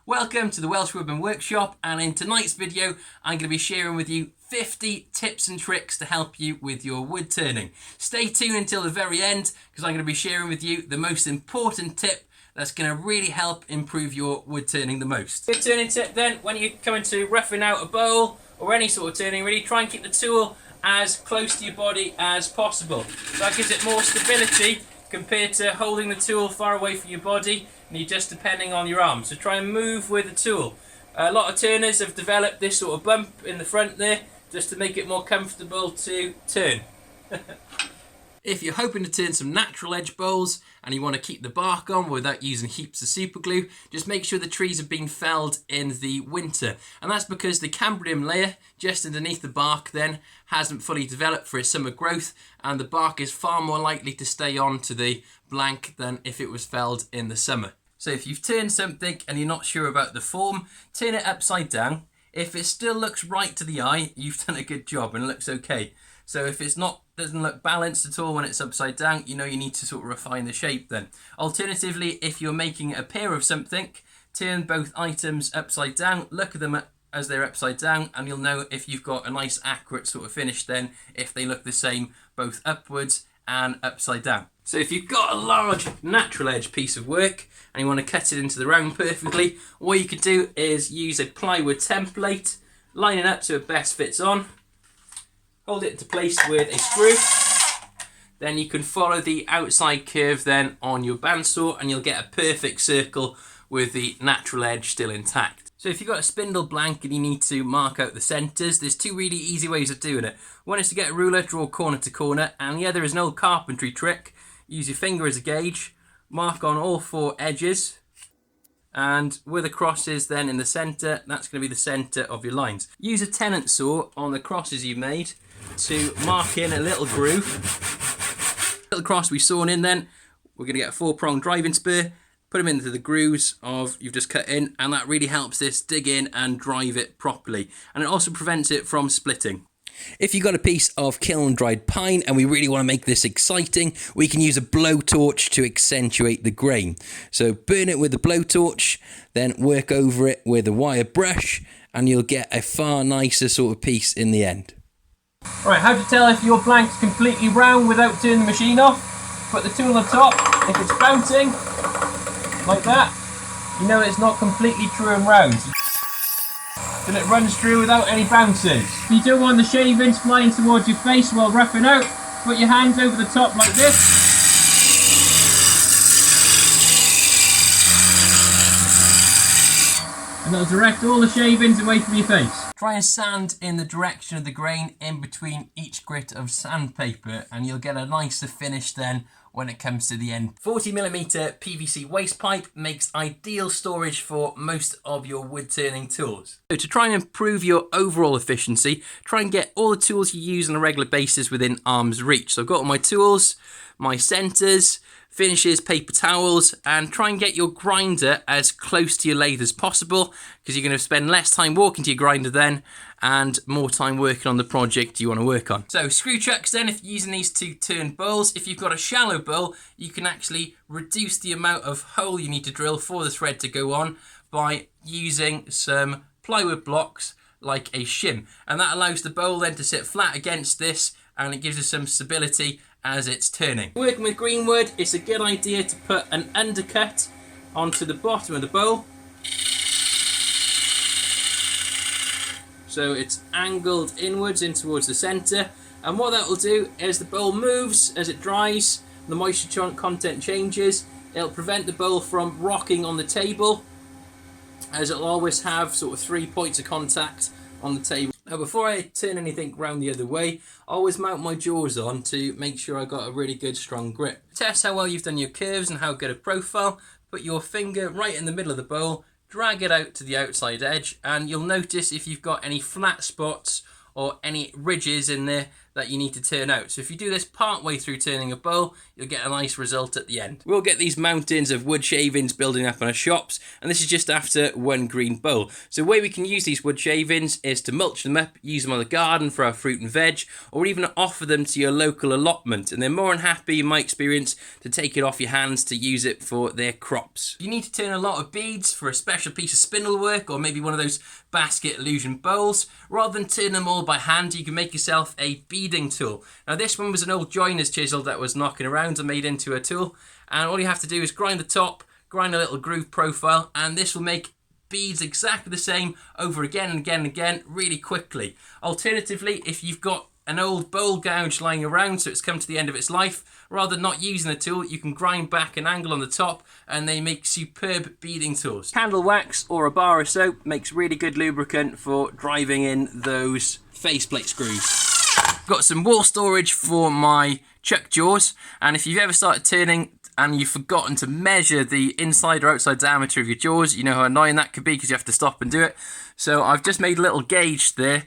Welcome to the Welsh Woodman Workshop, and in tonight's video I'm going to be sharing with you 50 tips and tricks to help you with your wood turning. Stay tuned until the very end because I'm going to be sharing with you the most important tip that's going to really help improve your wood turning the most. Wood turning tip then, when you're coming to roughing out a bowl or any sort of turning, really try and keep the tool as close to your body as possible. So that gives it more stability compared to holding the tool far away from your body and you're just depending on your arm. So try and move with the tool. A lot of turners have developed this sort of bump in the front there just to make it more comfortable to turn. If you're hoping to turn some natural edge bowls and you want to keep the bark on without using heaps of superglue, just make sure the trees have been felled in the winter. And that's because the cambium layer just underneath the bark then hasn't fully developed for its summer growth, and the bark is far more likely to stay on to the blank than if it was felled in the summer. So if you've turned something and you're not sure about the form, turn it upside down. If it still looks right to the eye, you've done a good job and it looks okay. So if it's not, doesn't look balanced at all when it's upside down, you know you need to sort of refine the shape then. Alternatively, if you're making a pair of something, turn both items upside down, look at them as they're upside down, and you'll know if you've got a nice accurate sort of finish then, if they look the same both upwards and upside down. So if you've got a large natural edge piece of work and you want to cut it into the round perfectly, what you could do is use a plywood template, line it up so it best fits on, hold it into place with a screw, then you can follow the outside curve then on your bandsaw and you'll get a perfect circle with the natural edge still intact. So if you've got a spindle blank and you need to mark out the centres, there's two really easy ways of doing it. One is to get a ruler, draw corner to corner, and the other is an old carpentry trick. Use your finger as a gauge, mark on all four edges, and where the cross is then in the centre, that's going to be the centre of your lines. Use a tenant saw on the crosses you've made to mark in a little groove. Little cross we've sawn in then, we're going to get a 4-pronged driving spur, put them into the grooves of you've just cut in, and that really helps this dig in and drive it properly. And it also prevents it from splitting. If you've got a piece of kiln-dried pine and we really want to make this exciting, we can use a blowtorch to accentuate the grain. So burn it with a blowtorch, then work over it with a wire brush, and you'll get a far nicer sort of piece in the end. Right, how to tell if your blank's completely round without turning the machine off? Put the tool on top. If it's bouncing, like that, you know it's not completely true and round. Then it runs through without any bounces. If you don't want the shavings flying towards your face while roughing out, put your hands over the top like this. And that'll direct all the shavings away from your face. Try and sand in the direction of the grain in between each grit of sandpaper and you'll get a nicer finish then when it comes to the end. 40mm PVC waste pipe makes ideal storage for most of your wood turning tools. So to try and improve your overall efficiency, try and get all the tools you use on a regular basis within arm's reach. So I've got all my tools, my centres, finishes, paper towels, and try and get your grinder as close to your lathe as possible because you're going to spend less time walking to your grinder then and more time working on the project you want to work on. So screw chucks then, if you're using these to turn bowls, if you've got a shallow bowl, you can actually reduce the amount of hole you need to drill for the thread to go on by using some plywood blocks like a shim. And that allows the bowl then to sit flat against this and it gives us some stability as it's turning. Working with green wood, it's a good idea to put an undercut onto the bottom of the bowl. So it's angled inwards in towards the centre, and what that will do is the bowl moves as it dries, the moisture content changes, it'll prevent the bowl from rocking on the table as it'll always have sort of 3 points of contact on the table. Now before I turn anything round the other way, I always mount my jaws on to make sure I got a really good strong grip. Test how well you've done your curves and how good a profile, put your finger right in the middle of the bowl, drag it out to the outside edge, and you'll notice if you've got any flat spots or any ridges in there, that you need to turn out. So if you do this part way through turning a bowl, you'll get a nice result at the end. We'll get these mountains of wood shavings building up in our shops, and this is just after one green bowl. So the way we can use these wood shavings is to mulch them up, use them on the garden for our fruit and veg, or even offer them to your local allotment, and they're more than happy, in my experience, to take it off your hands to use it for their crops. You need to turn a lot of beads for a special piece of spindle work, or maybe one of those basket illusion bowls. Rather than turn them all by hand, you can make yourself a beading tool. Now this one was an old joiner's chisel that was knocking around and made into a tool, and all you have to do is grind the top, grind a little groove profile, and this will make beads exactly the same over again and again and again really quickly. Alternatively, if you've got an old bowl gouge lying around so it's come to the end of its life, rather than not using the tool, you can grind back an angle on the top and they make superb beading tools. Candle wax or a bar of soap makes really good lubricant for driving in those faceplate screws. Got some wall storage for my chuck jaws, and if you've ever started turning and you've forgotten to measure the inside or outside diameter of your jaws, you know how annoying that could be because you have to stop and do it. So I've just made a little gauge there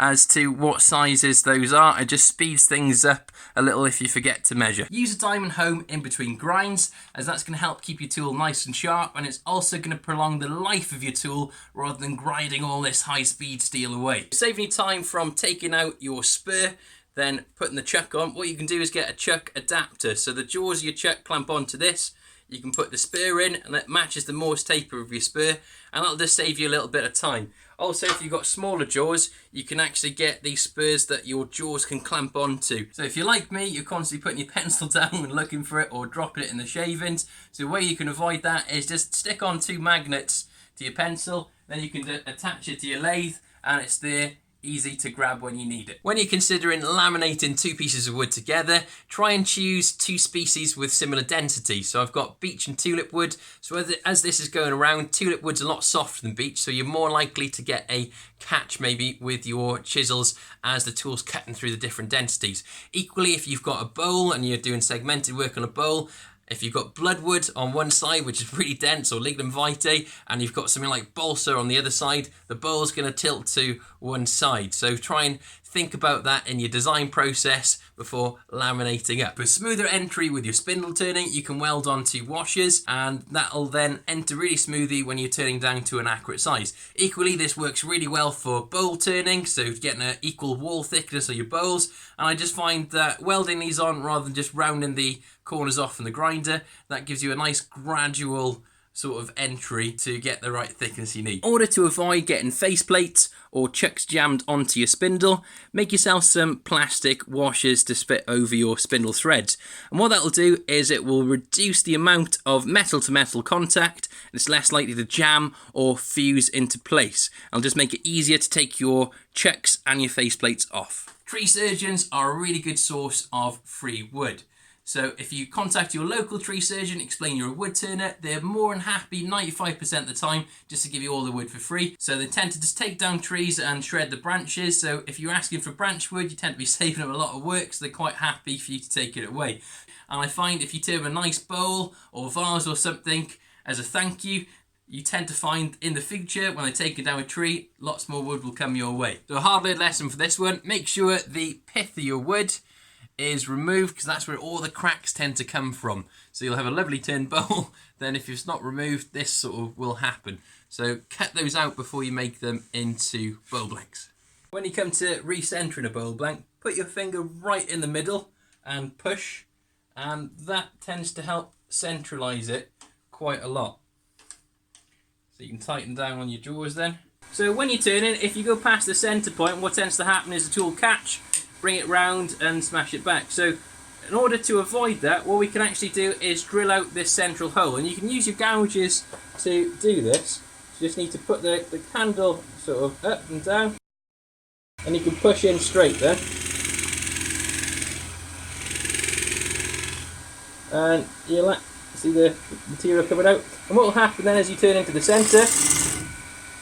as to what sizes those are. It just speeds things up a little if you forget to measure. Use a diamond home in between grinds, as that's going to help keep your tool nice and sharp, and it's also going to prolong the life of your tool rather than grinding all this high-speed steel away. Saving you time from taking out your spur, then putting the chuck on, what you can do is get a chuck adapter. So the jaws of your chuck clamp onto this, you can put the spur in and that matches the Morse taper of your spur, and that'll just save you a little bit of time. Also, if you've got smaller jaws, you can actually get these spurs that your jaws can clamp onto. So if you're like me, you're constantly putting your pencil down and looking for it or dropping it in the shavings. So the way you can avoid that is just stick on 2 magnets to your pencil, then you can attach it to your lathe and it's there, easy to grab when you need it. When you're considering laminating 2 pieces of wood together, try and choose 2 species with similar density. So I've got beech and tulip wood. So as this is going around, tulip wood's a lot softer than beech, so you're more likely to get a catch maybe with your chisels as the tool's cutting through the different densities. Equally, if you've got a bowl and you're doing segmented work on a bowl, if you've got bloodwood on one side, which is really dense, or lignum vitae, and you've got something like balsa on the other side, the bowl's going to tilt to one side. So try and think about that in your design process before laminating up. For smoother entry with your spindle turning, you can weld onto washers, and that'll then enter really smoothly when you're turning down to an accurate size. Equally, this works really well for bowl turning, so getting an equal wall thickness of your bowls, and I just find that welding these on rather than just rounding the corners off from the grinder, that gives you a nice gradual sort of entry to get the right thickness you need. In order to avoid getting faceplates or chucks jammed onto your spindle, make yourself some plastic washers to fit over your spindle threads. And what that'll do is it will reduce the amount of metal to metal contact, and it's less likely to jam or fuse into place. It'll just make it easier to take your chucks and your faceplates off. Tree surgeons are a really good source of free wood. So if you contact your local tree surgeon, explain you're a wood turner, they're more than happy 95% of the time just to give you all the wood for free. So they tend to just take down trees and shred the branches. So if you're asking for branch wood, you tend to be saving them a lot of work, so they're quite happy for you to take it away. And I find if you turn a nice bowl or vase or something as a thank you, you tend to find in the future when they take it down a tree, lots more wood will come your way. So a hard lead lesson for this one, make sure the pith of your wood is removed, because that's where all the cracks tend to come from. So you'll have a lovely turned bowl, then if it's not removed, this sort of will happen. So cut those out before you make them into bowl blanks. When you come to recentering a bowl blank, put your finger right in the middle and push, and that tends to help centralise it quite a lot. So you can tighten down on your jaws then. So when you're turning, if you go past the centre point, what tends to happen is the tool will catch, bring it round and smash it back. So in order to avoid that, what we can actually do is drill out this central hole, and you can use your gouges to do this. You just need to put the handle sort of up and down, and you can push in straight there. And you'll see the material coming out. And what will happen then as you turn into the centre,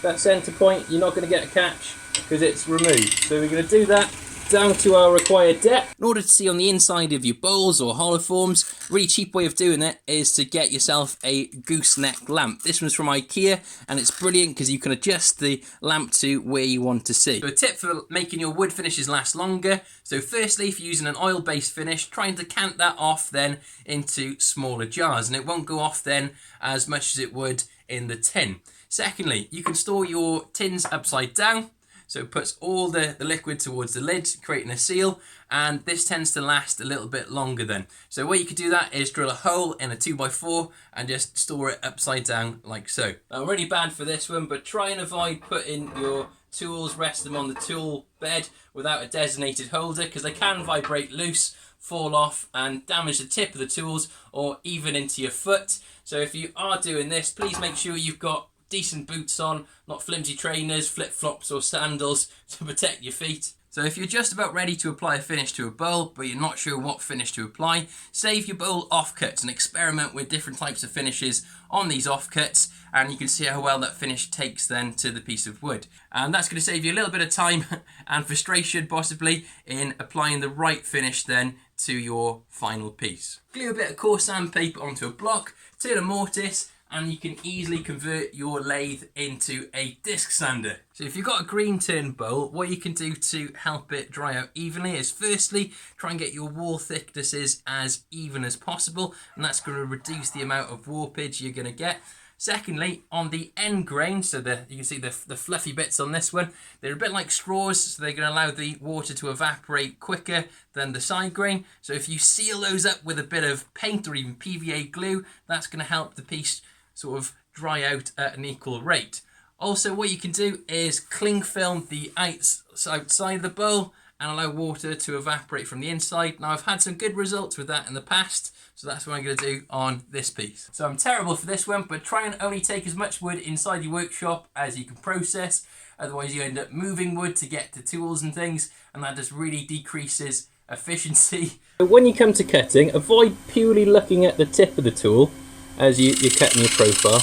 that centre point, you're not going to get a catch because it's removed. So we're going to do that down to our required depth. In order to see on the inside of your bowls or hollow forms, a really cheap way of doing it is to get yourself a gooseneck lamp. This one's from IKEA and it's brilliant because you can adjust the lamp to where you want to see. So a tip for making your wood finishes last longer. So firstly, if you're using an oil-based finish, try and decant that off then into smaller jars, and it won't go off then as much as it would in the tin. Secondly, you can store your tins upside down. So it puts all the liquid towards the lid, creating a seal, and this tends to last a little bit longer then. So the way you could do that is drill a hole in a 2x4 and just store it upside down like so. Now, really bad for this one, but try and avoid putting your tools, rest them on the tool bed without a designated holder, because they can vibrate loose, fall off and damage the tip of the tools or even into your foot. So if you are doing this, please make sure you've got decent boots on, not flimsy trainers, flip-flops or sandals to protect your feet. So if you're just about ready to apply a finish to a bowl, but you're not sure what finish to apply, save your bowl offcuts and experiment with different types of finishes on these offcuts, and you can see how well that finish takes then to the piece of wood. And that's going to save you a little bit of time and frustration possibly in applying the right finish then to your final piece. Glue a bit of coarse sandpaper onto a block, turn a mortise, and you can easily convert your lathe into a disc sander. So if you've got a green turn bowl, what you can do to help it dry out evenly is firstly, try and get your wall thicknesses as even as possible, and that's going to reduce the amount of warpage you're going to get. Secondly, on the end grain, so you can see the fluffy bits on this one, they're a bit like straws, so they're going to allow the water to evaporate quicker than the side grain. So if you seal those up with a bit of paint or even PVA glue, that's going to help the piece sort of dry out at an equal rate. Also, what you can do is cling film the outside of the bowl and allow water to evaporate from the inside. Now, I've had some good results with that in the past, so that's what I'm going to do on this piece. So I'm terrible for this one, but try and only take as much wood inside your workshop as you can process. Otherwise, you end up moving wood to get to tools and things, and that just really decreases efficiency. So when you come to cutting, avoid purely looking at the tip of the tool as you're cutting your profile.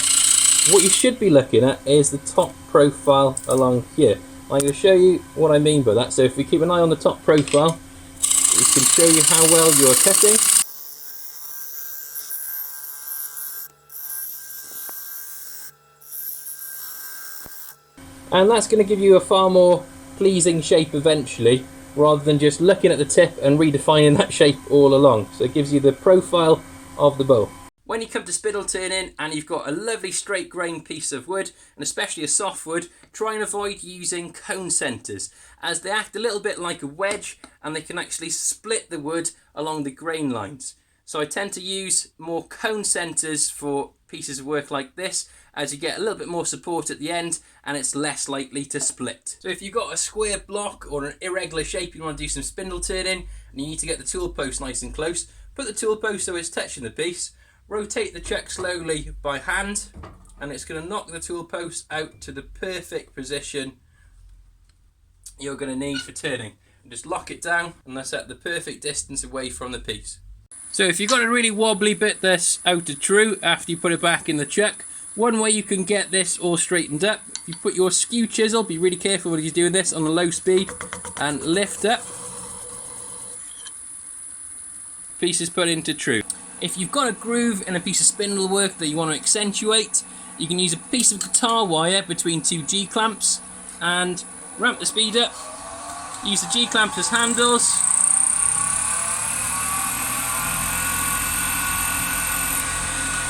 What you should be looking at is the top profile along here. I'm going to show you what I mean by that. So if we keep an eye on the top profile, it can show you how well you're cutting. And that's going to give you a far more pleasing shape eventually, rather than just looking at the tip and redefining that shape all along. So it gives you the profile of the bowl. When you come to spindle turning and you've got a lovely straight grain piece of wood, and especially a softwood, try and avoid using cone centres, as they act a little bit like a wedge and they can actually split the wood along the grain lines. So I tend to use more cone centres for pieces of work like this, as you get a little bit more support at the end and it's less likely to split. So if you've got a square block or an irregular shape, you want to do some spindle turning and you need to get the tool post nice and close, put the tool post so it's touching the piece. Rotate the chuck slowly by hand, and it's going to knock the tool post out to the perfect position you're going to need for turning. And just lock it down, and that's at the perfect distance away from the piece. So if you've got a really wobbly bit that's out of true after you put it back in the chuck, one way you can get this all straightened up, if you put your skew chisel, be really careful when you're doing this, on a low speed, and lift up, piece is put into true. If you've got a groove in a piece of spindle work that you want to accentuate, you can use a piece of guitar wire between two G-clamps and ramp the speed up. Use the G-clamps as handles.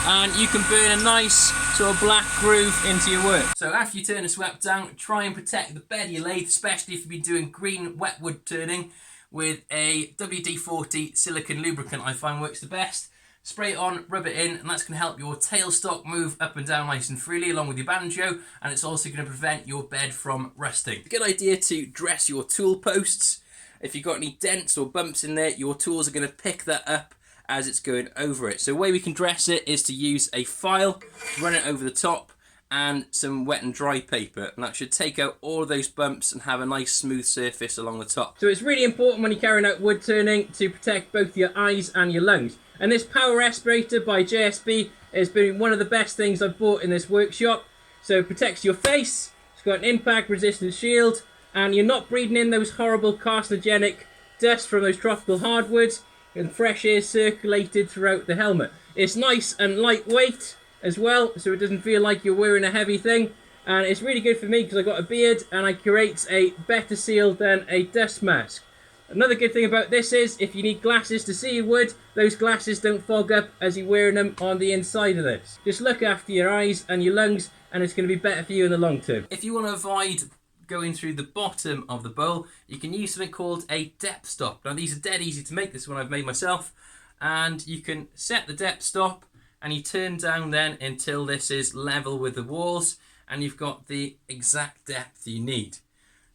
And you can burn a nice sort of black groove into your work. So after you turn the swap down, try and protect the bed of your lathe, especially if you've been doing green wet wood turning, with a WD-40 silicone lubricant. I find works the best. Spray it on, rub it in, and that's going to help your tailstock move up and down nice and freely along with your banjo, and it's also going to prevent your bed from rusting. It's a good idea to dress your tool posts. If you've got any dents or bumps in there, your tools are going to pick that up as it's going over it. So the way we can dress it is to use a file, run it over the top, and some wet and dry paper, and that should take out all of those bumps and have a nice smooth surface along the top. So it's really important when you're carrying out wood turning to protect both your eyes and your lungs. And this power respirator by JSB has been one of the best things I've bought in this workshop. So it protects your face, it's got an impact resistant shield, and you're not breathing in those horrible carcinogenic dust from those tropical hardwoods, and fresh air circulated throughout the helmet. It's nice and lightweight as well, so it doesn't feel like you're wearing a heavy thing, and it's really good for me because I've got a beard and it creates a better seal than a dust mask. Another good thing about this is if you need glasses to see your wood, those glasses don't fog up as you're wearing them on the inside of this. Just look after your eyes and your lungs, and it's going to be better for you in the long term. If you want to avoid going through the bottom of the bowl, you can use something called a depth stop. Now these are dead easy to make. This one I've made myself, and you can set the depth stop and you turn down then until this is level with the walls and you've got the exact depth you need.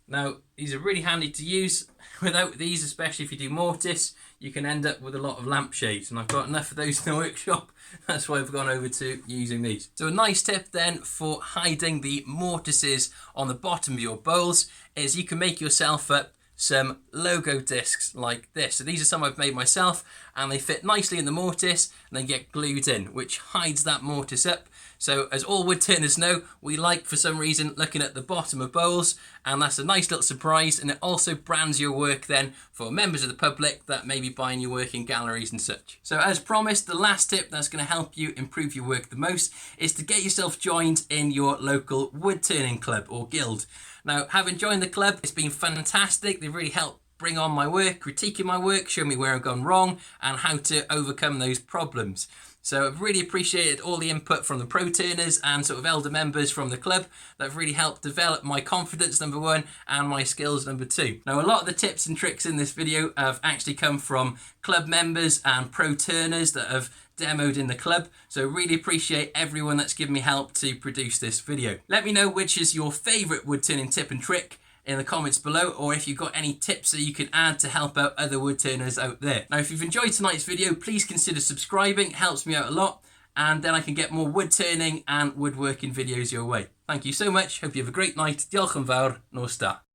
Now these are really handy to use. Without these, especially if you do mortise, you can end up with a lot of lampshades, and I've got enough of those in the workshop. That's why I've gone over to using these. So a nice tip then for hiding the mortises on the bottom of your bowls is you can make yourself up some logo discs like this. So these are some I've made myself, and they fit nicely in the mortise and they get glued in, which hides that mortise up. So as all wood turners know, we like for some reason looking at the bottom of bowls, and that's a nice little surprise, and it also brands your work then for members of the public that may be buying your work in galleries and such. So as promised, the last tip that's going to help you improve your work the most is to get yourself joined in your local wood turning club or guild. Now, having joined the club, it's been fantastic. They've really helped bring on my work, critiquing my work, show me where I've gone wrong and how to overcome those problems. So I've really appreciated all the input from the pro turners and sort of elder members from the club that have really helped develop my confidence, number one, and my skills, number two. Now, a lot of the tips and tricks in this video have actually come from club members and pro turners that have demoed in the club, so really appreciate everyone that's given me help to produce this video. Let me know which is your favourite wood turning tip and trick in the comments below, or if you've got any tips that you can add to help out other wood turners out there. Now, if you've enjoyed tonight's video, please consider subscribing. It helps me out a lot, and then I can get more wood turning and woodworking videos your way. Thank you so much. Hope you have a great night. Diolch yn fawr. Nos da.